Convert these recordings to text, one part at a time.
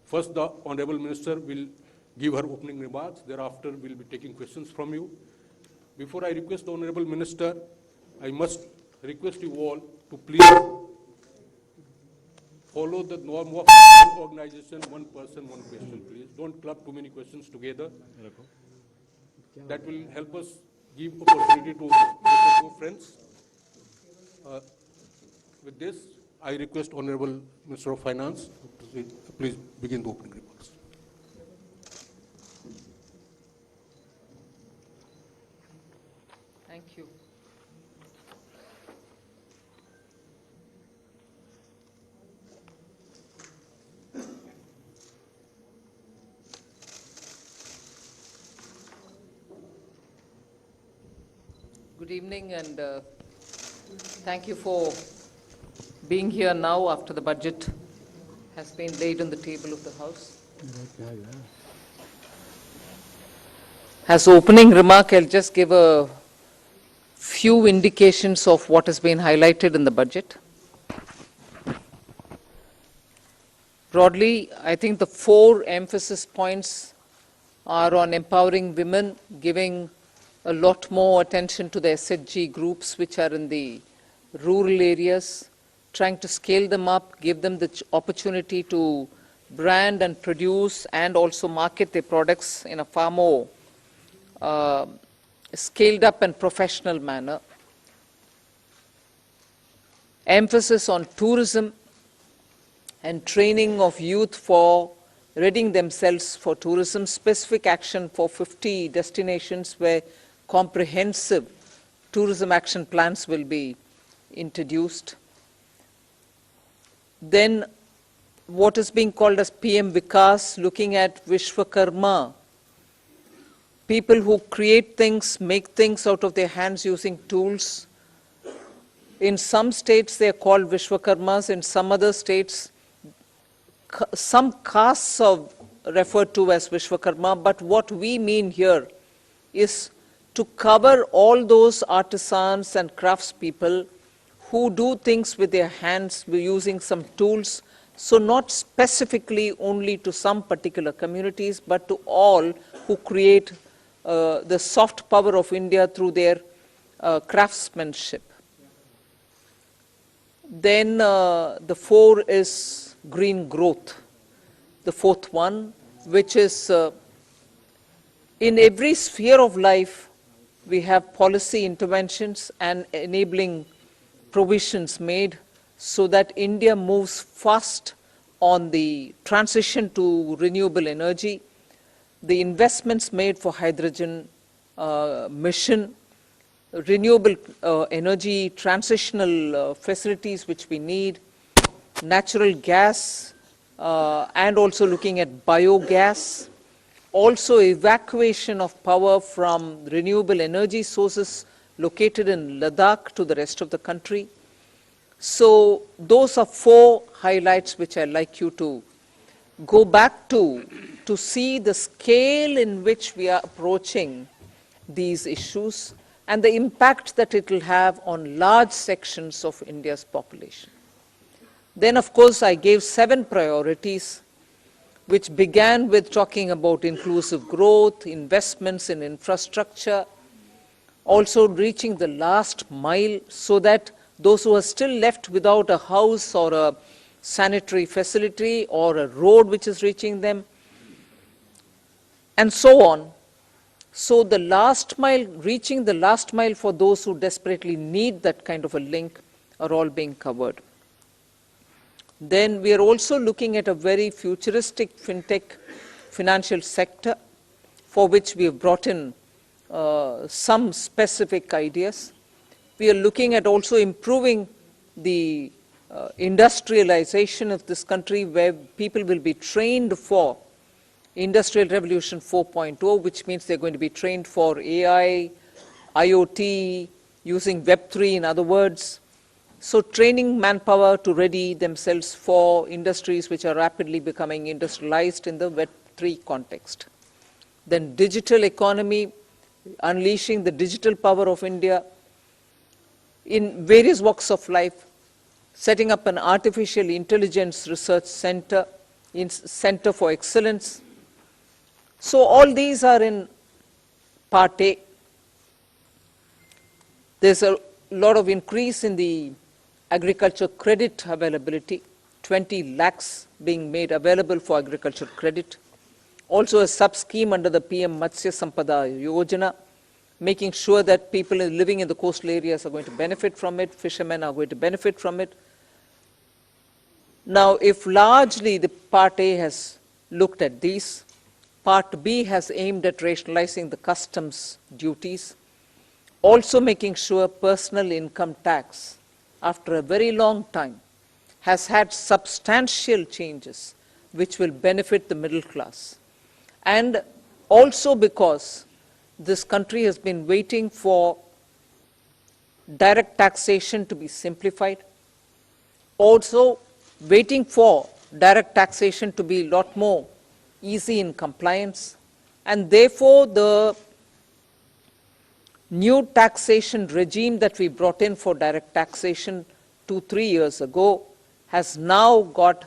First, the Honorable Minister will give her opening remarks. Thereafter, we'll be taking questions from you. Before I request the Honorable Minister, I must request you all to please follow the norm of one organization, one person, one question, please. Don't club too many questions together. That will help us give opportunity to more friends. With this, I request Honorable Minister of Finance to please begin the opening remarks. Thank you. Good evening, and thank you for being here now after the budget has been laid on the table of the House. As opening remark, I'll just give a few indications of what has been highlighted in the budget. Broadly, I think the 4 emphasis points are on empowering women, giving a lot more attention to the SHG groups which are in the rural areas, trying to scale them up, give them the opportunity to brand and produce and also market their products in a far more scaled up and professional manner. Emphasis on tourism and training of youth for readying themselves for tourism, specific action for 50 destinations where comprehensive tourism action plans will be introduced. Then what is being called as PM Vikas, looking at Vishwakarma, people who create things, make things out of their hands using tools. In some states they are called Vishwakarmas, in some other states some castes are referred to as Vishwakarma, but what we mean here is to cover all those artisans and craftspeople who do things with their hands using some tools, so not specifically only to some particular communities, but to all who create the soft power of India through their craftsmanship. Then the 4 is green growth, the 4th one, which is in every sphere of life we have policy interventions and enabling provisions made so that India moves fast on the transition to renewable energy, the investments made for hydrogen mission, renewable energy transitional facilities which we need, natural gas, and also looking at biogas, also evacuation of power from renewable energy sources located in Ladakh to the rest of the country. So those are 4 highlights which I'd like you to go back to see the scale in which we are approaching these issues and the impact that it will have on large sections of India's population. Then, of course, I gave 7 priorities, which began with talking about inclusive growth, investments in infrastructure, also reaching the last mile so that those who are still left without a house or a sanitary facility or a road which is reaching them, and so on. So the last mile, reaching the last mile for those who desperately need that kind of a link are all being covered. Then we are also looking at a very futuristic fintech financial sector for which we have brought in some specific ideas. We are looking at also improving the industrialization of this country where people will be trained for Industrial Revolution 4.0, which means they're going to be trained for AI, IoT, using Web3 in other words. So training manpower to ready themselves for industries which are rapidly becoming industrialized in the Web3 context. Then digital economy, unleashing the digital power of India in various walks of life, setting up an artificial intelligence research center, in Center for Excellence. So all these are in Part A. There's a lot of increase in the agriculture credit availability, 20 lakhs being made available for agriculture credit. Also a sub-scheme under the PM Matsya Sampada Yojana, making sure that people living in the coastal areas are going to benefit from it, fishermen are going to benefit from it. Now, if largely the Part A has looked at these, Part B has aimed at rationalizing the customs duties, also making sure personal income tax, after a very long time, has had substantial changes which will benefit the middle class. And also because this country has been waiting for direct taxation to be simplified, also waiting for direct taxation to be a lot more easy in compliance, and therefore the new taxation regime that we brought in for direct taxation 2-3 years ago has now got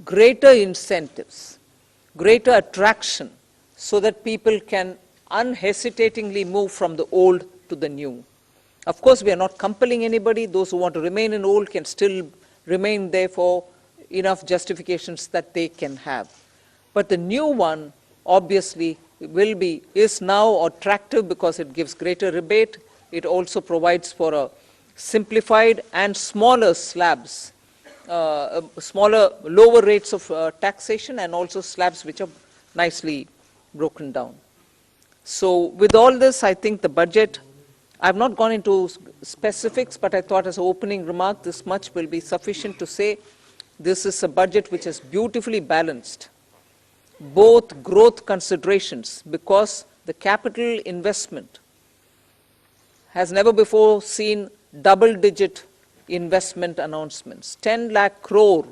greater incentives, greater attraction, so that people can unhesitatingly move from the old to the new. Of course, we are not compelling anybody. Those who want to remain in old can still remain there for enough justifications that they can have. But the new one obviously is now attractive because it gives greater rebate. It also provides for a simplified and smaller slabs, lower rates of taxation, and also slabs which are nicely broken down. So with all this, I think the budget, I've not gone into specifics, but I thought as an opening remark, this much will be sufficient to say this is a budget which is beautifully balanced, both growth considerations, because the capital investment has never before seen double-digit investment announcements. 10 lakh crore,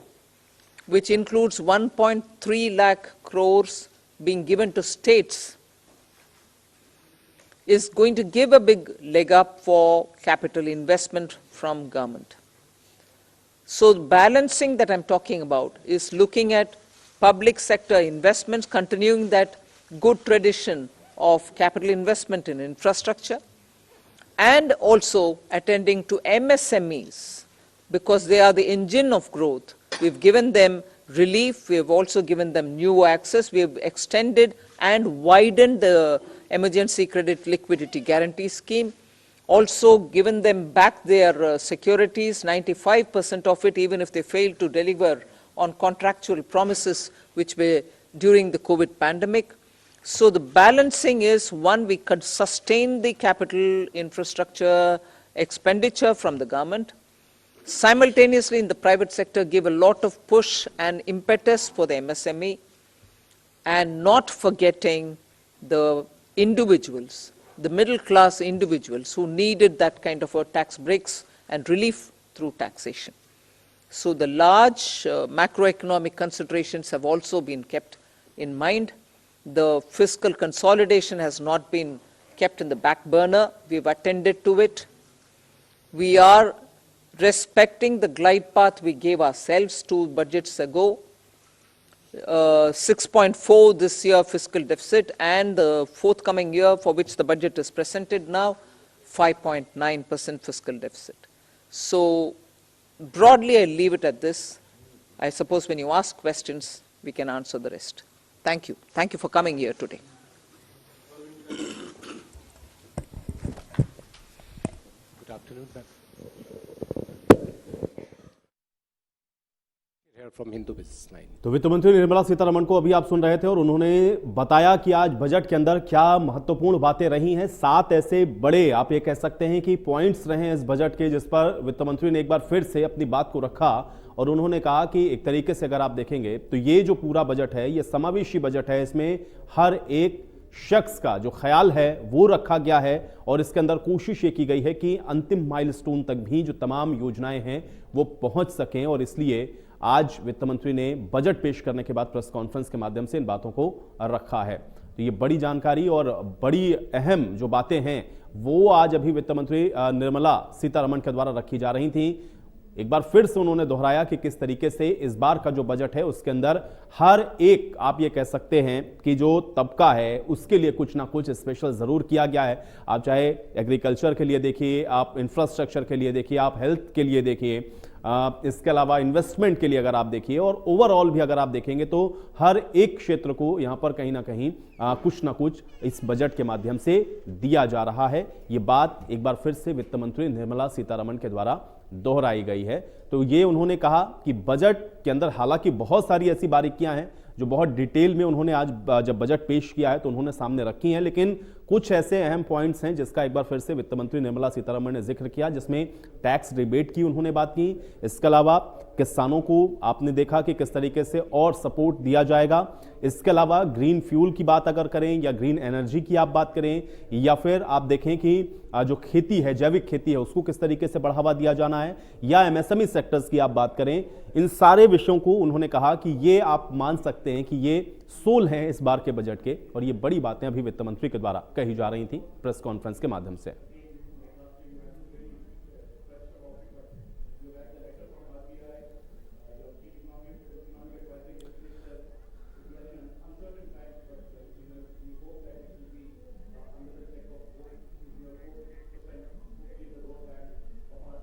which includes 1.3 lakh crores being given to states, is going to give a big leg up for capital investment from government. So the balancing that I'm talking about is looking at public sector investments, continuing that good tradition of capital investment in infrastructure, and also attending to MSMEs, because they are the engine of growth. We've given them relief, we have also given them new access, we have extended and widened the emergency credit liquidity guarantee scheme, also given them back their securities, 95% of it, even if they fail to deliver on contractual promises which were during the COVID pandemic. So the balancing is, one, we could sustain the capital infrastructure expenditure from the government, simultaneously in the private sector give a lot of push and impetus for the MSME, and not forgetting the individuals, the middle class individuals who needed that kind of a tax breaks and relief through taxation. So the large macroeconomic considerations have also been kept in mind. The fiscal consolidation has not been kept in the back burner. We've attended to it. We are respecting the glide path we gave ourselves 2 budgets ago. 6.4 this year fiscal deficit, and the forthcoming year for which the budget is presented now, 5.9% fiscal deficit. So broadly, I leave it at this. I suppose when you ask questions, we can answer the rest. Thank you. Thank you for coming here today. Good afternoon. Here from Hindu Business Line. तो वित्त मंत्री निर्मला सीतारमण को अभी आप सुन रहे थे, और उन्होंने बताया कि आज बजट के अंदर क्या महत्वपूर्ण बातें रही हैं। 7 ऐसे बड़े, आप ये कह सकते हैं कि पॉइंट्स रहे हैं इस बजट के, जिस पर वित्त मंत्री ने एक बार फिर से अपनी बात को रखा, और उन्होंने कहा कि एक तरीके से अगर आप देखेंगे तो ये जो पूरा बजट है, ये समावेशी बजट है। इसमें हर एक शख्स का जो ख्याल है वो रखा गया है, और इसके अंदर कोशिश ये की गई है कि अंतिम माइलस्टोन तक भी जो तमाम योजनाएं हैं वो पहुंच सकें। और इसलिए आज वित्त मंत्री ने बजट पेश करने के बाद प्रेस कॉन्फ्रेंस के माध्यम से इन बातों को रखा है। तो ये बड़ी जानकारी और बड़ी अहम जो बातें हैं वो आज अभी वित्त मंत्री निर्मला सीतारमण के द्वारा रखी जा रही थी। एक बार फिर से उन्होंने दोहराया कि किस तरीके से इस बार का जो बजट है उसके अंदर हर एक, आप ये कह सकते हैं कि जो तबका है उसके लिए कुछ ना कुछ स्पेशल जरूर किया गया है। आप चाहे एग्रीकल्चर के लिए देखिए, आप इंफ्रास्ट्रक्चर के लिए देखिए, आप हेल्थ के लिए देखिए, इसके अलावा इन्वेस्टमेंट के लिए अगर आप देखिए, और ओवरऑल भी अगर आप देखेंगे तो हर एक क्षेत्र को यहां पर कहीं ना कहीं कुछ ना कुछ इस बजट के माध्यम से दिया जा रहा है। ये बात एक बार फिर से वित्त मंत्री निर्मला सीतारमण के द्वारा दोहराई गई है। तो ये उन्होंने कहा कि बजट के अंदर हालांकि बहुत सारी ऐसी बारीकियां हैं जो बहुत डिटेल में उन्होंने आज जब बजट पेश किया है तो उन्होंने सामने रखी हैं, लेकिन कुछ ऐसे अहम पॉइंट्स हैं जिसका एक बार फिर से वित्त मंत्री निर्मला सीतारमण ने जिक्र किया, जिसमें टैक्स रिबेट की उन्होंने बात की। इसके अलावा किसानों को आपने देखा कि किस तरीके से और सपोर्ट दिया जाएगा। इसके अलावा ग्रीन फ्यूल की बात अगर करें या ग्रीन एनर्जी की आप बात करें, या फिर आप देखें कि जो खेती है, जैविक खेती है, उसको किस तरीके से बढ़ावा दिया जाना है, या एमएसएमई सेक्टर्स की आप बात करें, इन सारे विषयों को उन्होंने कहा कि ये आप मान सकते हैं कि ये सोल हैं इस बार के बजट के। और ये बड़ी बातें अभी वित्त मंत्री के द्वारा कही जा रही थी प्रेस कॉन्फ्रेंस के माध्यम से।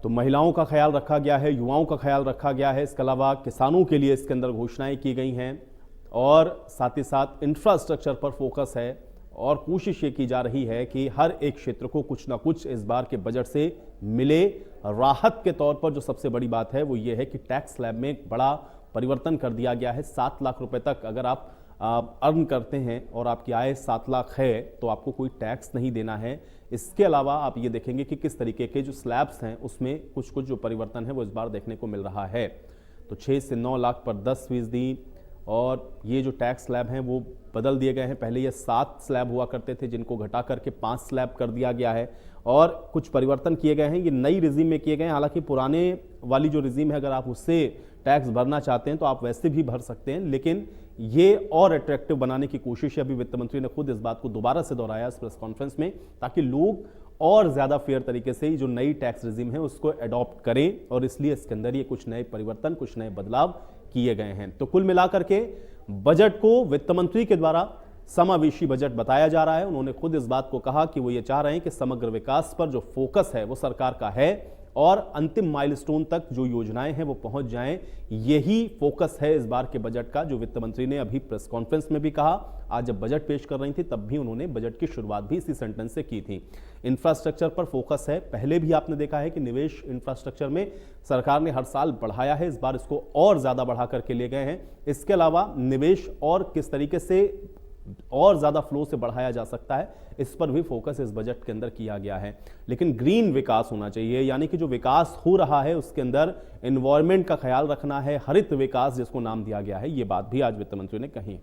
तो महिलाओं का ख्याल रखा गया है, युवाओं का ख्याल रखा गया है, इसके अलावा किसानों के लिए इसके अंदर घोषणाएं की गई हैं, और साथ ही साथ इंफ्रास्ट्रक्चर पर फोकस है। और कोशिश ये की जा रही है कि हर एक क्षेत्र को कुछ ना कुछ इस बार के बजट से मिले। राहत के तौर पर जो सबसे बड़ी बात है वो ये है कि टैक्स स्लैब में एक बड़ा परिवर्तन कर दिया गया है। 7 लाख रुपए तक अगर आप अर्न करते हैं और आपकी आय 7 लाख है तो आपको कोई टैक्स नहीं देना है। इसके अलावा आप ये देखेंगे कि किस तरीके के जो स्लैब्स हैं उसमें कुछ कुछ जो परिवर्तन है वो इस बार देखने को मिल रहा है। तो 6 से 9 लाख पर 10%, और ये जो टैक्स स्लैब हैं वो बदल दिए गए हैं। पहले ये 7 स्लैब हुआ करते थे जिनको घटा करके 5 स्लैब कर दिया गया है, और कुछ परिवर्तन किए गए हैं। ये नई रिजीम में किए गए हैं। हालांकि पुराने वाली जो रिजीम है अगर आप उससे टैक्स भरना चाहते हैं तो आप वैसे भी भर सकते हैं, लेकिन ये और अट्रैक्टिव बनाने की कोशिश है। अभी वित्त मंत्री ने खुद इस बात को दोबारा से दोहराया इस प्रेस कॉन्फ्रेंस में, ताकि लोग और ज्यादा फेयर तरीके से जो नई टैक्स रिजीम है उसको अडॉप्ट करें, और इसलिए इसके अंदर ये कुछ नए परिवर्तन, कुछ नए बदलाव किए गए हैं। तो कुल मिलाकर के बजट को वित्त मंत्री के द्वारा समावेशी बजट बताया जा रहा है। उन्होंने खुद इस बात को कहा कि वो ये चाह रहे हैं कि समग्र विकास पर जो फोकस है वो सरकार का है, और अंतिम माइलस्टोन तक जो योजनाएं हैं वो पहुंच जाएं। यही फोकस है इस बार के बजट का, जो वित्त मंत्री ने अभी प्रेस कॉन्फ्रेंस में भी कहा। आज जब बजट पेश कर रही थी तब भी उन्होंने बजट की शुरुआत भी इसी सेंटेंस से की थी। इंफ्रास्ट्रक्चर पर फोकस है। पहले भी आपने देखा है कि निवेश इंफ्रास्ट्रक्चर में सरकार ने हर साल बढ़ाया है, इस बार इसको और ज्यादा बढ़ा करके ले गए हैं। इसके अलावा निवेश और किस तरीके से और ज्यादा फ्लो से बढ़ाया जा सकता है, इस पर भी फोकस इस बजट के अंदर किया गया है। लेकिन ग्रीन विकास होना चाहिए, यानी कि जो विकास हो रहा है उसके अंदर एनवायरमेंट का ख्याल रखना है, हरित विकास जिसको नाम दिया गया है, ये बात भी आज वित्त मंत्री ने कही।